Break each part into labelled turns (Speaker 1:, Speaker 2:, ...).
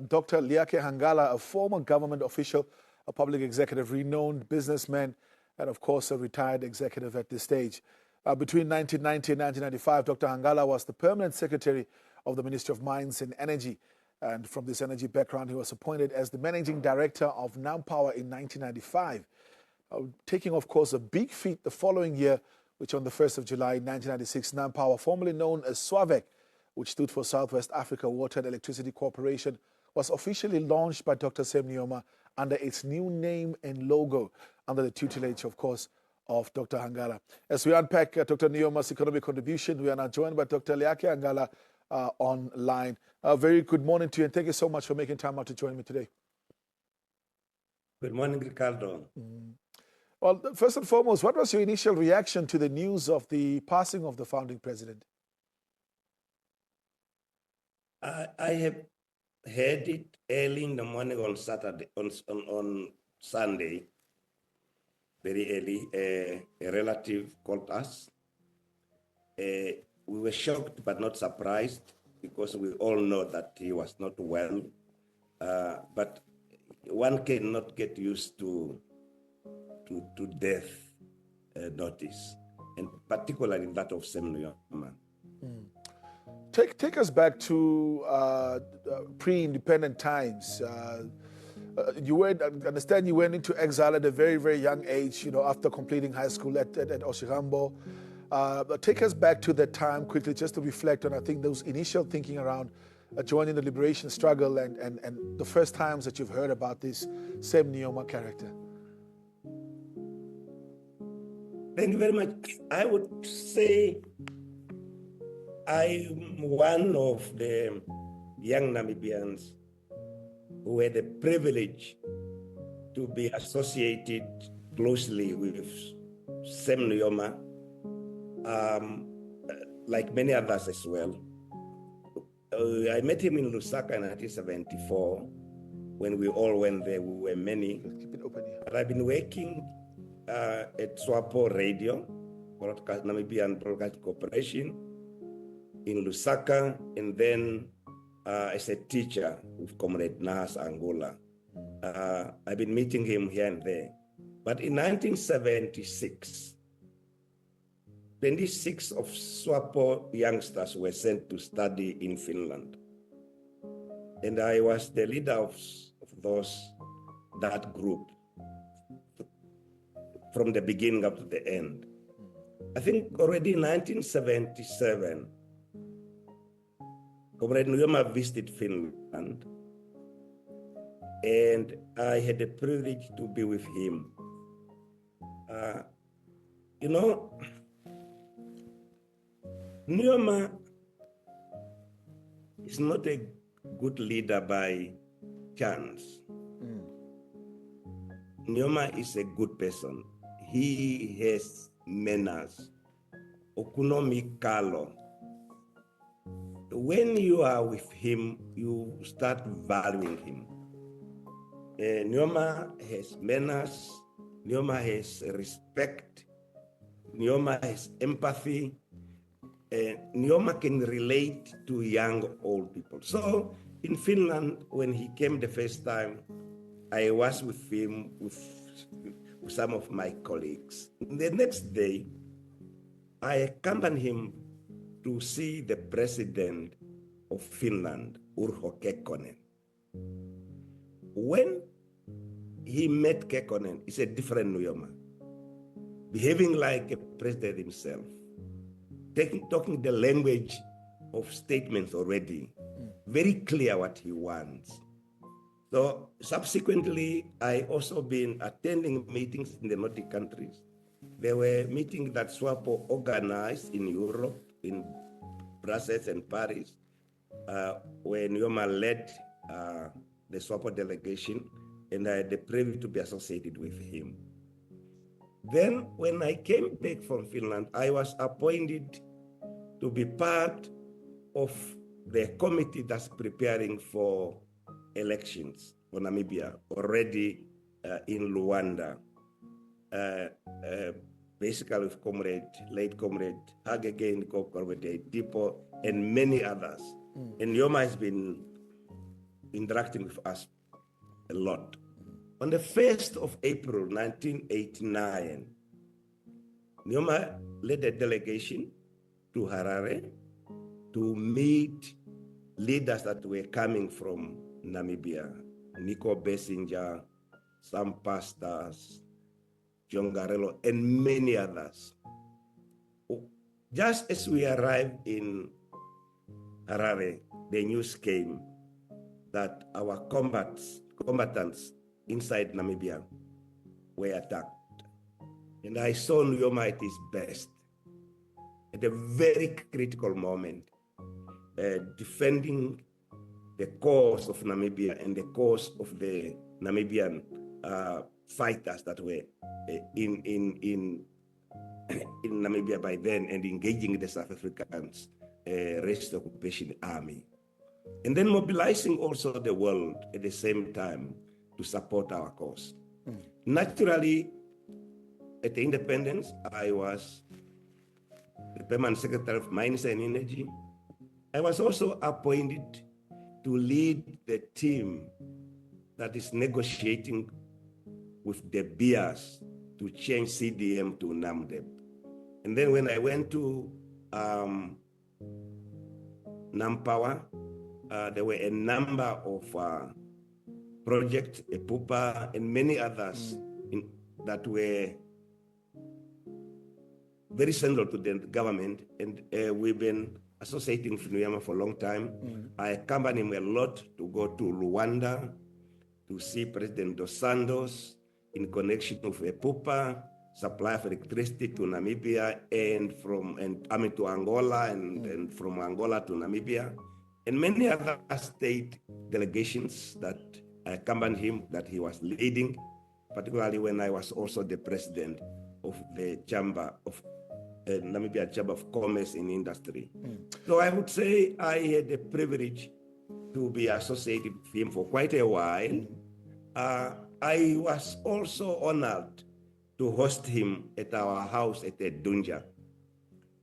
Speaker 1: Dr. Leake Hangala, a former government official, a public executive, renowned businessman, and of course a retired executive at this stage. Between 1990 and 1995, Dr. Hangala was the permanent secretary of the Ministry of Mines and Energy. And from this energy background, he was appointed as the managing director of Nampower in 1995. Taking, of course, a big feat the following year, which on the 1st of July 1996, Nampower, formerly known as SWAVEC, which stood for Southwest Africa Water and Electricity Corporation, was officially launched by Dr. Sam Nujoma under its new name and logo, under the tutelage, of course, of Dr. Hangala. As we unpack Dr. Nujoma's economic contribution, we are now joined by Dr. Leake Hangala online. Very good morning to you, and thank you so much for making time out to join me today.
Speaker 2: Good morning, Ricardo.
Speaker 1: Well, first and foremost, what was your initial reaction to the news of the passing of the founding president?
Speaker 2: I have heard it early in the morning on Saturday, on Sunday, very early. A relative called us. We were shocked but not surprised because we all know that he was not well. But one cannot get used to death notice, and particularly that of Sam Nujoma.
Speaker 1: Take us back to pre-independent times. I understand you went into exile at a very, very young age, after completing high school at Oshirambo. But take us back to that time quickly, just to reflect on, I think, those initial thinking around joining the liberation struggle and the first times that you've heard about this Sam Nujoma character.
Speaker 2: Thank you very much. I would say I'm one of the young Namibians who had the privilege to be associated closely with Sam Nujoma, like many others as well. I met him in Lusaka in 1974 when we all went there. We were many.
Speaker 1: Keep it open here.
Speaker 2: But I've been working at SWAPO Radio, Namibian Broadcasting Corporation, in Lusaka, and then as a teacher with Comrade Nahas Angola. I've been meeting him here and there. But in 1976, 26 of SWAPO youngsters were sent to study in Finland. And I was the leader of that group from the beginning up to the end. I think already in 1977, Comrade Nujoma visited Finland, and I had the privilege to be with him. Nujoma is not a good leader by chance. Nujoma is a good person. He has manners. Okunomi kalo. When you are with him, you start valuing him. Nujoma has manners. Nujoma has respect. Nujoma has empathy. Nujoma can relate to young, old people. So in Finland, when he came the first time, I was with him with some of my colleagues. The next day, I accompanied him to see the president of Finland, Urho Kekkonen. When he met Kekkonen, it's a different Nujoma, behaving like a president himself, talking the language of statements already, very clear what he wants. So subsequently, I also been attending meetings in the Nordic countries. There were meetings that SWAPO organized in Europe, in Brussels and Paris, where Nujoma led the SWAPO delegation, and I had the privilege to be associated with him. Then when I came back from Finland, I was appointed to be part of the committee that's preparing for elections for Namibia, already in Luanda, basically with late comrade Hagegen, comrade Tipo, and many others. And Nujoma has been, interacting with us a lot. On the 1st of April 1989, Nujoma led a delegation to Harare to meet leaders that were coming from Namibia, Nico Bessenger, some pastors, John Garello, and many others. Just as we arrived in Harare, the news came that our combatants inside Namibia were attacked. And I saw Nujoma at his best, at a very critical moment, defending the cause of Namibia and the cause of the Namibian fighters that were in Namibia by then, and engaging the South Africans resist occupation army. And then mobilizing also the world at the same time to support our cause. Naturally, at the independence, I was the Permanent Secretary of Mines and Energy. I was also appointed to lead the team that is negotiating with the beers to change CDM to NAMDEB. And then when I went to NamPower, there were a number of projects, EPUPA, and many others that were very central to the government. And we've been associating with Nujoma for a long time. I accompanied him a lot to go to Rwanda to see President Dos Santos in connection with EPUPA, supply of electricity to Namibia, and to Angola, and from Angola to Namibia, and many other state delegations that I accompanied him, that he was leading, particularly when I was also the president of the Chamber of Namibia Chamber of Commerce and Industry. So I would say I had the privilege to be associated with him for quite a while. I was also honored to host him at our house at Dunja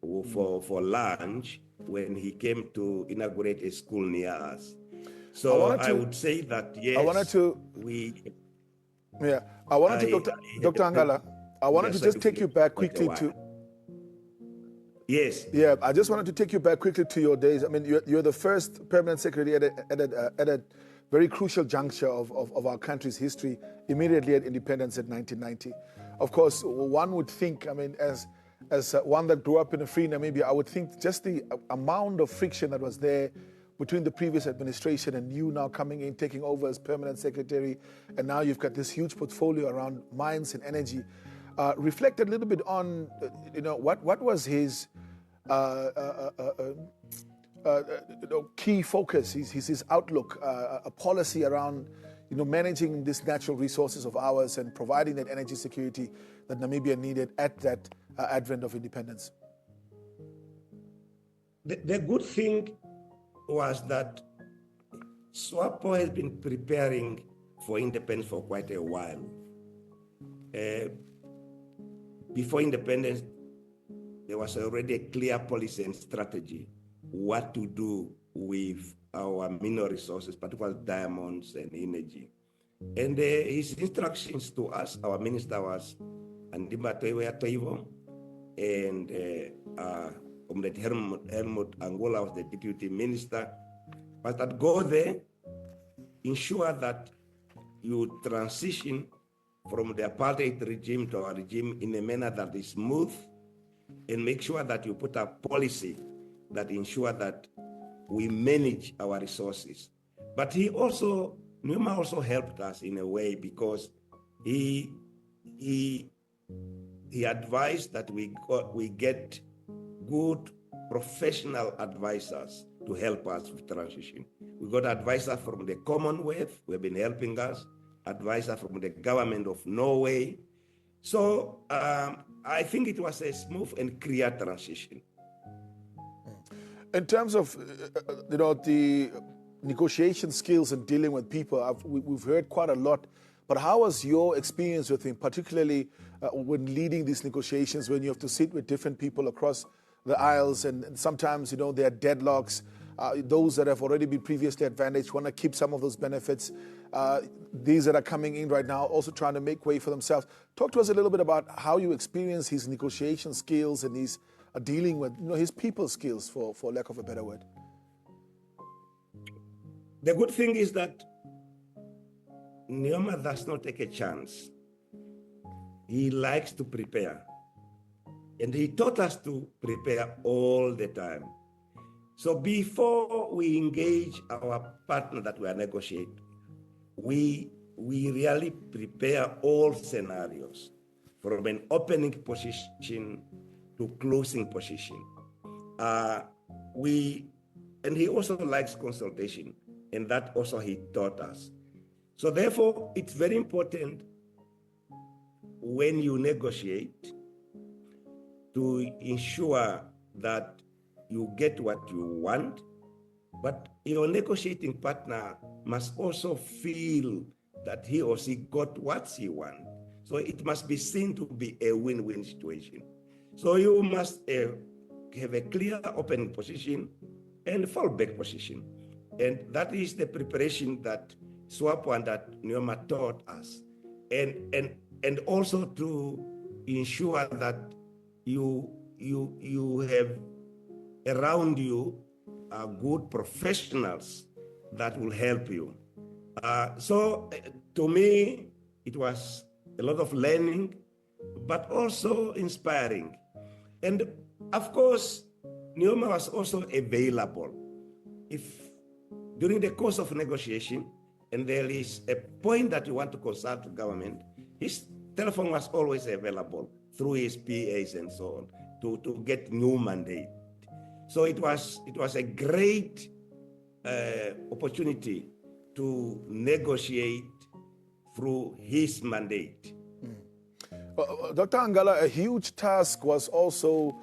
Speaker 2: for lunch when he came to inaugurate a school near us. So I would say that, yes, Dr.
Speaker 1: Hangala, I wanted to just take you back quickly to...
Speaker 2: Yes.
Speaker 1: Yeah, I just wanted to take you back quickly to your days. I mean, you're the first permanent secretary at a very crucial juncture of our country's history, immediately at independence in 1990. Of course, one would think, I mean, as one that grew up in a free Namibia, I would think just the amount of friction that was there between the previous administration and you now coming in, taking over as permanent secretary, and now you've got this huge portfolio around mines and energy. Reflect a little bit on, what was his key focus, his outlook, a policy around, managing these natural resources of ours and providing that energy security that Namibia needed at that advent of independence.
Speaker 2: The good thing was that SWAPO has been preparing for independence for quite a while. Before independence, there was already a clear policy and strategy what to do with our mineral resources, particularly diamonds and energy. And his instructions to us, our minister was Andimba Toivo, and Comrade Helmut Angola was the deputy minister, was that go there, ensure that you transition from the apartheid regime to our regime in a manner that is smooth, and make sure that you put a policy that ensure that we manage our resources. But Nujoma also helped us in a way, because he advised that we get good professional advisors to help us with transition. We got advisors from the Commonwealth who have been helping us, advisor from the government of Norway. So I think it was a smooth and clear transition.
Speaker 1: In terms of, the negotiation skills and dealing with people, we've heard quite a lot, but how was your experience with him, particularly when leading these negotiations, when you have to sit with different people across the aisles, and sometimes, there are deadlocks. those that have already been previously advantaged want to keep some of those benefits. These that are coming in right now also trying to make way for themselves. Talk to us a little bit about how you experience his negotiation skills and his dealing with his people skills, for lack of a better word.
Speaker 2: The good thing is that Nujoma does not take a chance. He likes to prepare. And he taught us to prepare all the time. So before we engage our partner that we are negotiating, we really prepare all scenarios from an opening position to closing position. And he also likes consultation, and that also he taught us. So therefore, it's very important when you negotiate to ensure that you get what you want, but your negotiating partner must also feel that he or she got what he wants. So it must be seen to be a win-win situation. So you must have a clear opening position and fallback position. And that is the preparation that SWAPO and that Nujoma taught us. And also to ensure that you have around you good professionals that will help you. So to me, it was a lot of learning, but also inspiring. And of course, Nujoma was also available. If during the course of negotiation, and there is a point that you want to consult the government, his telephone was always available through his PAs and so on to get new mandate. So it was a great opportunity to negotiate through his mandate.
Speaker 1: Dr. Hangala, a huge task was also,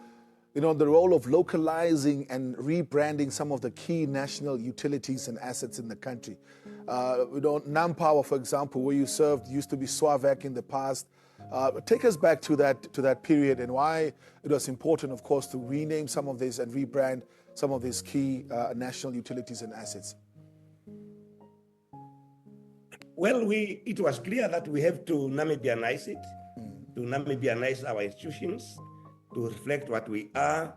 Speaker 1: the role of localizing and rebranding some of the key national utilities and assets in the country. NamPower, for example, where you served, used to be SWAVEC in the past. Take us back to that period and why it was important, of course, to rename some of these and rebrand some of these key national utilities and assets.
Speaker 2: Well, it was clear that we have to Namibianize it, to Namibianize our institutions, to reflect what we are.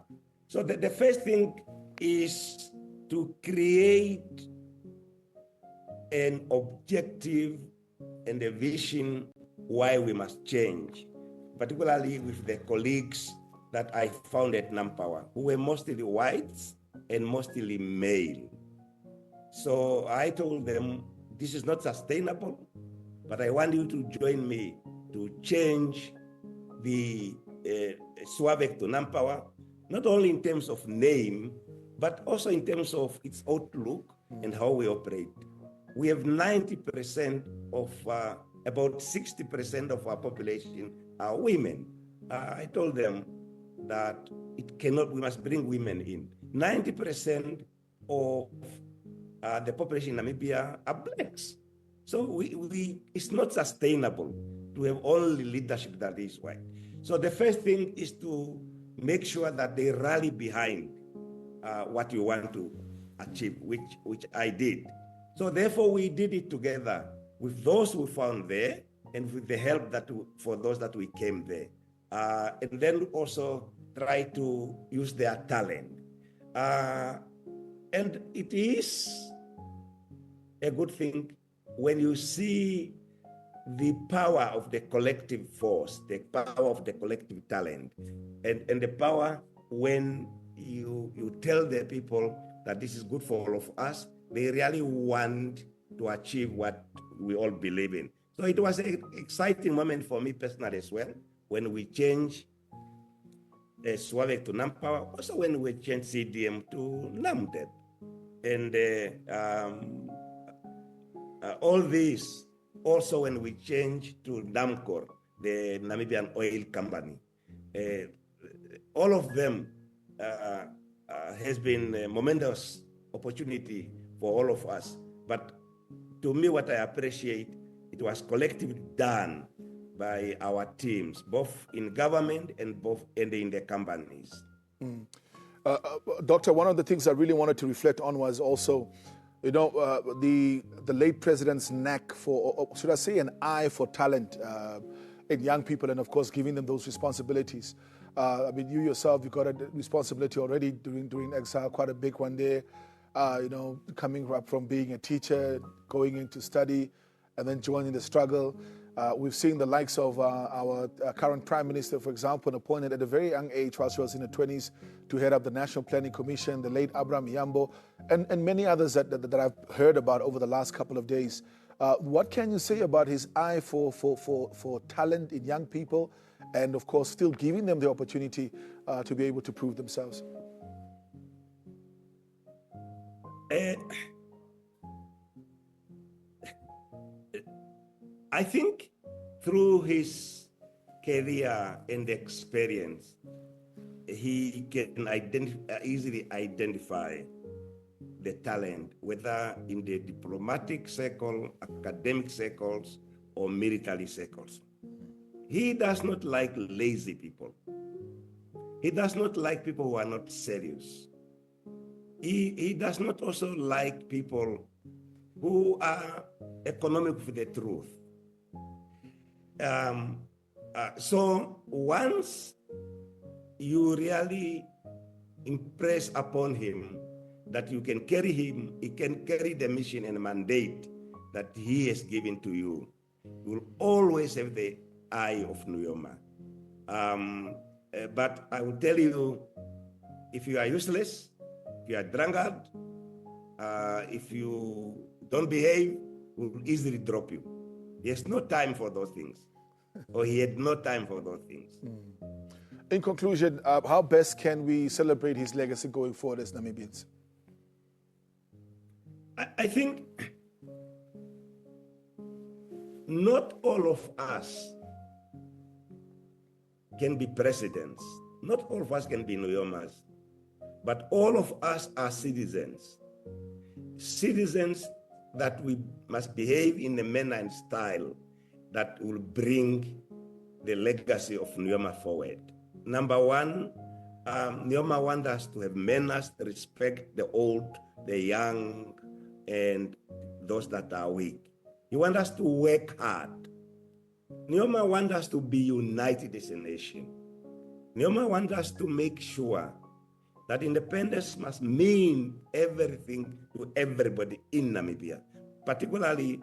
Speaker 2: So the first thing is to create an objective and a vision why we must change, particularly with the colleagues that I found at NamPower, who were mostly whites and mostly male. So I told them, this is not sustainable, but I want you to join me to change the SWAVEC to NamPower, not only in terms of name, but also in terms of its outlook and how we operate. We have 90% of, about 60% of our population are women. I told them that we must bring women in. 90% of the population in Namibia are blacks. So it's not sustainable to have only leadership that is white. So the first thing is to make sure that they rally behind what you want to achieve, which I did. So therefore, we did it together with those we found there and with the help for those that we came there. And then also try to use their talent. And it is a good thing when you see the power of the collective force, the power of the collective talent, and the power when you tell the people that this is good for all of us, they really want to achieve what we all believe in. So it was an exciting moment for me personally as well, when we changed SWAVEC to NamPower, also when we changed CDM to NAMDEB. And all this, also when we changed to NAMCOR, the Namibian Oil Company. All of them has been a momentous opportunity for all of us. But to me, what I appreciate, it was collectively done by our teams, both in government and in the companies.
Speaker 1: Doctor, one of the things I really wanted to reflect on was also, the late president's knack for, or should I say, an eye for talent in young people, and of course giving them those responsibilities. I mean, you yourself, you got a responsibility already during exile, quite a big one there. Coming up from being a teacher, going into study, and then joining the struggle. We've seen the likes of our current Prime Minister, for example, appointed at a very young age while she was in her 20s to head up the National Planning Commission, the late Abraham Yambo, and many others that I've heard about over the last couple of days. What can you say about his eye for talent in young people, and of course still giving them the opportunity to be able to prove themselves?
Speaker 2: I think through his career and experience, he can easily identify the talent, whether in the diplomatic circle, academic circles, or military circles. He does not like lazy people. He does not like people who are not serious. He does not also like people who are economic with the truth. So once you really impress upon him that you can carry him, he can carry the mission and mandate that he has given to you, you will always have the eye of Nujoma. But I will tell you, if you are useless, if you are drunkard, if you don't behave, we will easily drop you. He has no time for those things, or he had no time for those things.
Speaker 1: In conclusion, how best can we celebrate his legacy going forward as Namibians?
Speaker 2: I think not all of us can be presidents. Not all of us can be Nujomas, but all of us are citizens. Citizens that we must behave in a manner and style that will bring the legacy of Nujoma forward. Number one, Nujoma wants us to have manners, respect the old, the young, and those that are weak. He wants us to work hard. Nujoma wants us to be united as a nation. Nujoma wants us to make sure that independence must mean everything to everybody in Namibia, particularly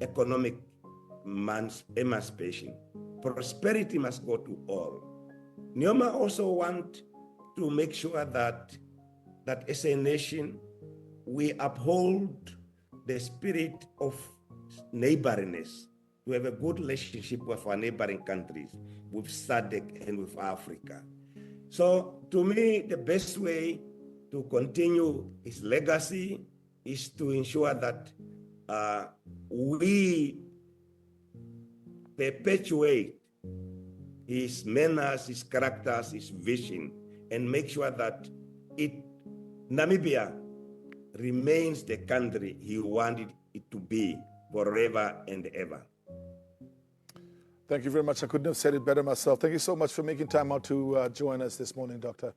Speaker 2: economic emancipation. Prosperity must go to all. Nujoma also wants to make sure that as a nation, we uphold the spirit of neighborliness, to have a good relationship with our neighboring countries, with SADC and with Africa. So to me, the best way to continue his legacy is to ensure that we perpetuate his manners, his characters, his vision, and make sure that Namibia remains the country he wanted it to be forever and ever.
Speaker 1: Thank you very much. I couldn't have said it better myself. Thank you so much for making time out to join us this morning, Doctor.